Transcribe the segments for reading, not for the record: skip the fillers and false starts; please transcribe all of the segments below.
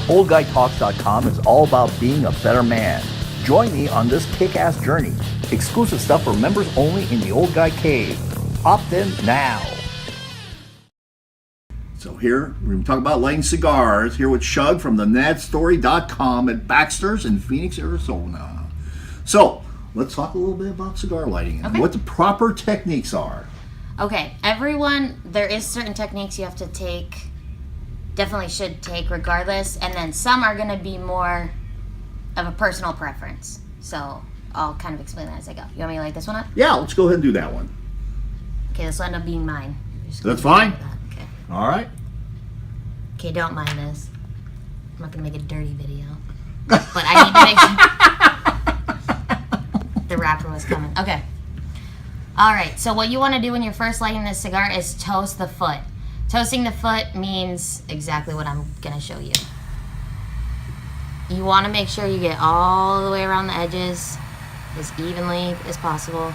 OldGuyTalks.com is all about being a better man. Join me on this kick-ass journey. Exclusive stuff for members only in the Old Guy Cave. Opt in now. So here, we're going to talk about lighting cigars here with Shug from the NadStory.com at Baxter's in Phoenix, Arizona. So, let's talk a little bit about cigar lighting and what the proper techniques are. Okay, there is certain techniques you have to take, definitely should take regardless, and then some are going to be more of a personal preference. So, I'll kind of explain that as I go. You want me to light this one up? Yeah, let's go ahead and do that one. Okay, this will end up being mine. That's fine. Okay. All right. Okay, don't mind this. I'm not going to make a dirty video. But I need to make sure the wrapper was coming. Okay. All right, so what you want to do when you're first lighting this cigar is toast the foot. Toasting the foot means exactly what I'm going to show you. You want to make sure you get all the way around the edges as evenly as possible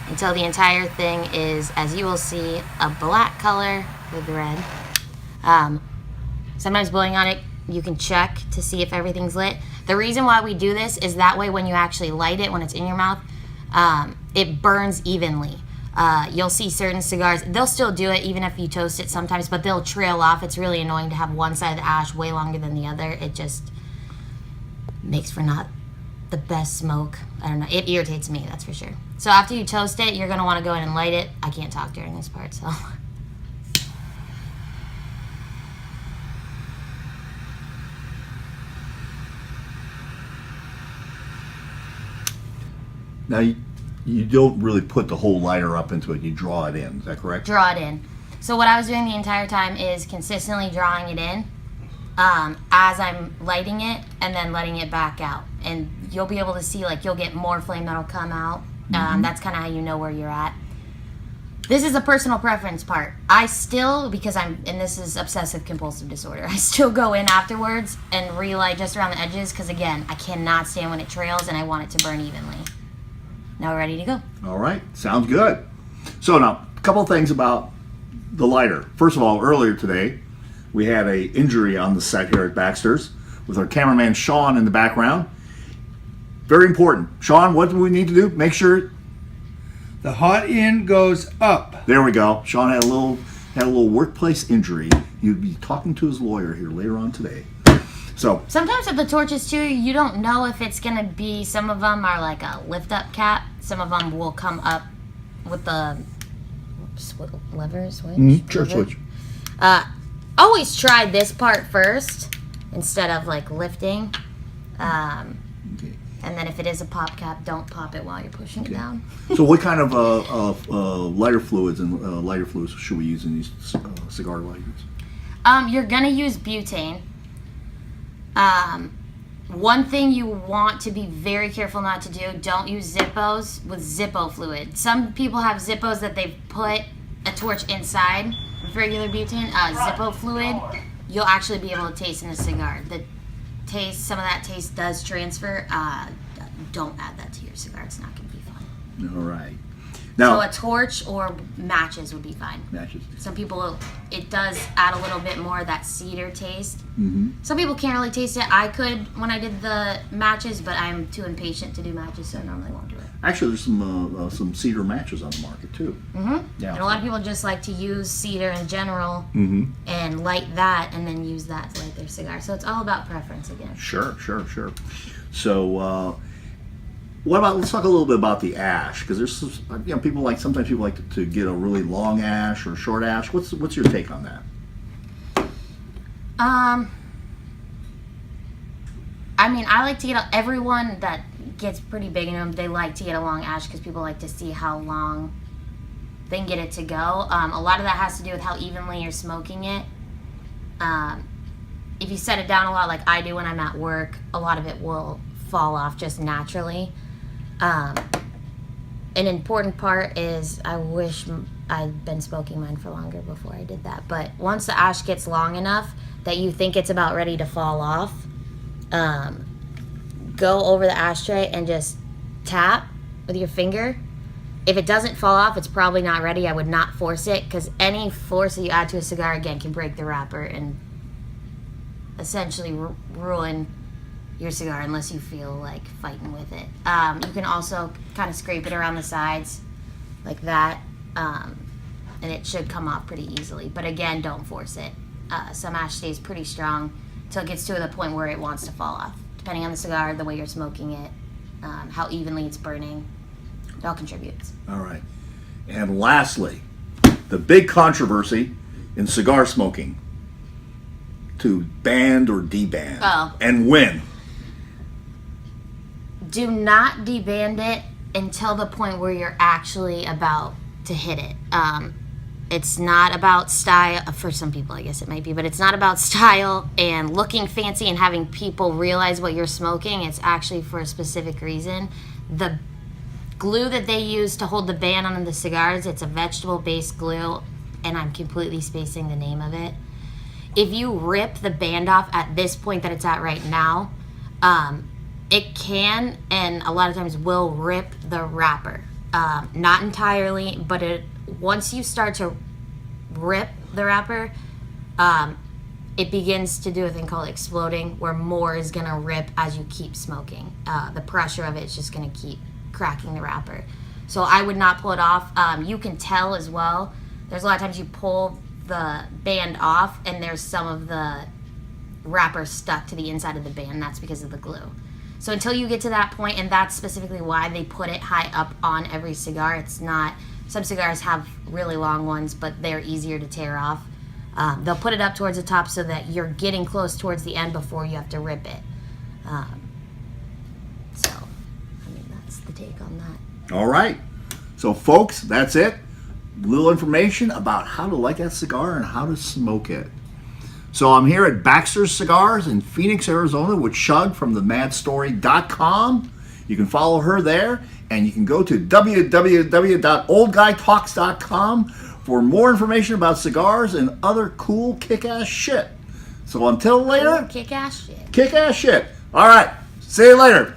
until the entire thing is, as you will see, a black color with red. Sometimes blowing on it, you can check to see if everything's lit. The reason why we do this is that way when you actually light it, when it's in your mouth, it burns evenly. You'll see certain cigars, they'll still do it even if you toast it sometimes, but they'll trail off. It's really annoying to have one side of the ash way longer than the other. It just makes for not the best smoke. I don't know. It irritates me, that's for sure. So after you toast it, you're going to want to go in and light it. I can't talk during this part, so... Now, you don't really put the whole lighter up into it. You draw it in. Is that correct? Draw it in. So what I was doing the entire time is consistently drawing it in as I'm lighting it and then letting it back out. And you'll be able to see, like, you'll get more flame that'll come out. That's kind of how you know where you're at. This is a personal preference part. I still, because and this is obsessive compulsive disorder, I still go in afterwards and relight just around the edges because, again, I cannot stand when it trails and I want it to burn evenly. Now we're ready to go. All right. Sounds good. So now, a couple of things about the lighter. First of all, earlier today, we had an injury on the set here at Baxter's with our cameraman Sean in the background. Very important. Sean, what do we need to do? Make sure the hot end goes up. There we go. Sean had a little workplace injury. He'll be talking to his lawyer here later on today. So sometimes with the torches too, you don't know if it's gonna be. Some of them are like a lift-up cap. Some of them will come up with the switch. Sure, switch. Always try this part first instead of like lifting. Okay. And then if it is a pop cap, don't pop it while you're pushing it down. So what kind of lighter fluids and lighter fluids should we use in these cigar lighters? You're gonna use butane. One thing you want to be very careful not to do, don't use Zippos with Zippo fluid. Some people have Zippos that they put a torch inside with regular butane. Zippo fluid, you'll actually be able to taste in a cigar. Some of that taste does transfer. Don't add that to your cigar. It's not going to be fun. All right. Now, so a torch or matches would be fine. Matches. Some people, it does add a little bit more of that cedar taste. Mm-hmm. Some people can't really taste it. I could when I did the matches, but I'm too impatient to do matches, so I normally won't do it. Actually, there's some cedar matches on the market too. Mm-hmm. Yeah. And a lot of people just like to use cedar in general and light that, and then use that to light their cigar. So it's all about preference again. Sure. So. Let's talk a little bit about the ash, because there's sometimes people like to get a really long ash or short ash. What's your take on that? I mean, I like to get everyone that gets pretty big in them, they like to get a long ash because people like to see how long they can get it to go. A lot of that has to do with how evenly you're smoking it. If you set it down a lot like I do when I'm at work, a lot of it will fall off just naturally. An important part is I wish I'd been smoking mine for longer before I did that. But once the ash gets long enough that you think it's about ready to fall off, go over the ashtray and just tap with your finger. If it doesn't fall off, it's probably not ready. I would not force it, because any force that you add to a cigar, again, can break the wrapper and essentially ruin your cigar unless you feel like fighting with it. You can also kind of scrape it around the sides like that, and it should come off pretty easily. But again, don't force it. Some ash stays pretty strong until it gets to the point where it wants to fall off. Depending on the cigar, the way you're smoking it, how evenly it's burning, it all contributes. All right. And lastly, the big controversy in cigar smoking: to ban or deban, and when. Do not deband it until the point where you're actually about to hit it. It's not about style. For some people, I guess it might be, but it's not about style and looking fancy and having people realize what you're smoking. It's actually for a specific reason. The glue that they use to hold the band on the cigars, it's a vegetable-based glue, and I'm completely spacing the name of it. If you rip the band off at this point that it's at right now, it can, and a lot of times will, rip the wrapper. Not entirely, but once you start to rip the wrapper, it begins to do a thing called exploding, where more is going to rip as you keep smoking. The pressure of it is just going to keep cracking the wrapper. So I would not pull it off. You can tell as well. There's a lot of times you pull the band off and there's some of the wrapper stuck to the inside of the band. That's because of the glue. So until you get to that point, and that's specifically why they put it high up on every cigar. It's not, some cigars have really long ones, but they're easier to tear off. They'll put it up towards the top so that you're getting close towards the end before you have to rip it. So, I mean, that's the take on that. All right. So, folks, that's it. Little information about how to light that cigar and how to smoke it. So I'm here at Baxter's Cigars in Phoenix, Arizona with Shug from themadstory.com. You can follow her there, and you can go to www.oldguytalks.com for more information about cigars and other cool kick-ass shit. So until later, Cool kick-ass shit. Kick-ass shit. All right. See you later.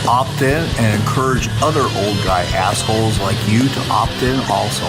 Opt in and encourage other old guy assholes like you to opt in also.